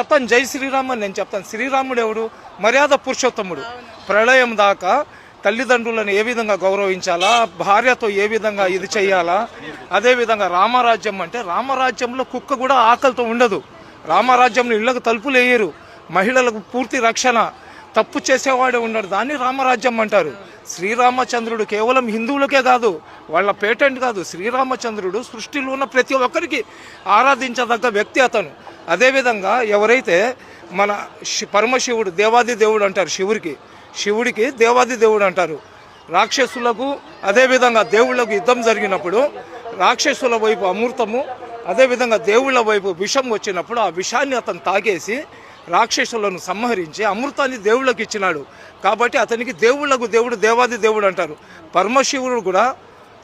చెప్తాను జై శ్రీరామ్ అని నేను చెప్తాను. శ్రీరాముడు ఎవడు? మర్యాద పురుషోత్తముడు. ప్రళయం దాకా తల్లిదండ్రులను ఏ విధంగా గౌరవించాలా, భార్యతో ఏ విధంగా ఇది చెయ్యాలా. అదేవిధంగా రామరాజ్యం అంటే రామరాజ్యంలో కుక్క కూడా ఆకలితో ఉండదు. రామరాజ్యంలో ఇళ్లకు తలుపులు వేయరు, మహిళలకు పూర్తి రక్షణ, తప్పు చేసేవాడే ఉన్నాడు, దాన్ని రామరాజ్యం అంటారు. శ్రీరామచంద్రుడు కేవలం హిందువులకే కాదు, వాళ్ళ పేటెంట్ కాదు. శ్రీరామచంద్రుడు సృష్టిలో ఉన్న ప్రతి ఒక్కరికి ఆరాధించదగ్గ వ్యక్తి అతను. అదేవిధంగా ఎవరైతే మన పరమశివుడు దేవాది దేవుడు అంటారు, శివుడికి దేవాది దేవుడు అంటారు. రాక్షసులకు అదేవిధంగా దేవుళ్లకు యుద్ధం జరిగినప్పుడు రాక్షసుల వైపు అమృతము, అదేవిధంగా దేవుళ్ల వైపు విషం వచ్చినప్పుడు ఆ విషాన్ని అతను తాగేసి రాక్షసులను సంహరించి అమృతాన్ని దేవుళ్ళకి ఇచ్చినాడు. కాబట్టి అతనికి దేవుళ్లకు దేవుడు దేవాది దేవుడు అంటారు. పరమశివుడు కూడా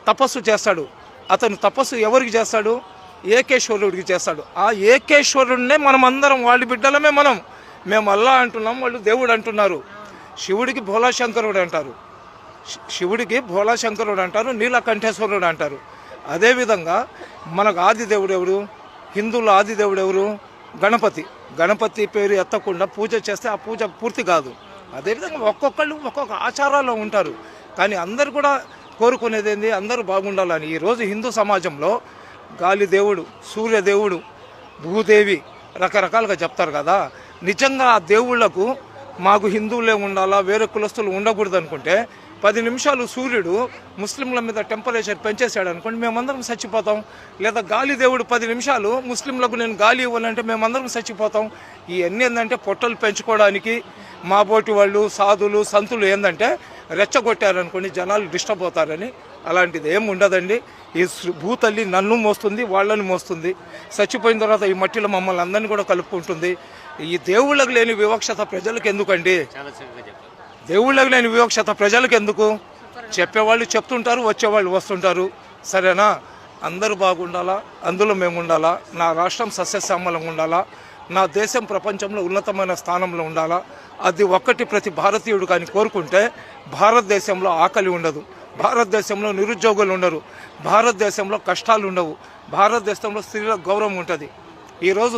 తపస్సు చేస్తాడు. అతను తపస్సు ఎవరికి చేస్తాడు? ఏకేశ్వరుడికి చేస్తాడు. ఆ ఏకేశ్వరుడినే మనం అందరం వాళ్ళ బిడ్డలమే. మేము అల్లా అంటున్నాం, వాళ్ళు దేవుడు అంటున్నారు. శివుడికి భోలాశంకరుడు అంటారు, నీలకంఠేశ్వరుడు అంటారు. అదేవిధంగా మనకు ఆది దేవుడు ఎవరు? హిందువుల ఆది దేవుడు ఎవరు? గణపతి పేరు ఎత్తకుండా పూజ చేస్తే ఆ పూజ పూర్తి కాదు. అదేవిధంగా ఒక్కొక్కళ్ళు ఒక్కొక్క ఆచారాల్లో ఉంటారు. కానీ అందరు కూడా కోరుకునేది ఏంది? అందరూ బాగుండాలని. ఈరోజు హిందూ సమాజంలో గాలి దేవుడు, సూర్యదేవుడు, భూదేవి రకరకాలుగా చెప్తారు కదా. నిజంగా ఆ దేవుళ్లకు మాకు హిందువులే ఉండాలా, వేరే కులస్తులు ఉండకూడదు అనుకుంటే 10 నిమిషాలు సూర్యుడు ముస్లింల మీద టెంపరేచర్ పెంచేశాడు అనుకోండి, మేమందరం చచ్చిపోతాం. లేదా గాలి దేవుడు 10 నిమిషాలు ముస్లింలకు నేను గాలి ఇవ్వాలంటే మేమందరం చచ్చిపోతాం. ఇవన్నీ ఏంటంటే పొట్టలు పెంచుకోవడానికి మా బోటి వాళ్ళు, సాధులు, సంతులు ఏంటంటే రెచ్చగొట్టారనుకోండి జనాలు డిస్టర్బ్ అవుతారని. అలాంటిది ఏం ఉండదండి. ఈ భూతల్లి నన్ను మోస్తుంది, వాళ్ళని మోస్తుంది. చచ్చిపోయిన తర్వాత ఈ మట్టిలో మమ్మల్ని అందరినీ కూడా కలుపుకుంటుంది. ఈ దేవుళ్ళకు లేని వివక్షత ప్రజలకు ఎందుకండి? దేవుళ్ళకు లేని వివక్షత ప్రజలకు ఎందుకు? చెప్పేవాళ్ళు చెప్తుంటారు, వచ్చేవాళ్ళు వస్తుంటారు. సరేనా? అందరూ బాగుండాలా, అందులో మేము ఉండాలా, నా రాష్ట్రం సస్యశ్యామలంగా ఉండాలా, నా దేశం ప్రపంచంలో ఉన్నతమైన స్థానంలో ఉండాలా. అది ఒక్కటి ప్రతి ఈడుడు కానీ కోరుకుంటే భారతదేశంలో ఆకలి ఉండదు, భారతదేశంలో నిరుద్యోగులు ఉండరు, భారతదేశంలో కష్టాలు ఉండవు, భారతదేశంలో స్త్రీల గౌరవం ఉంటుంది. ఈరోజు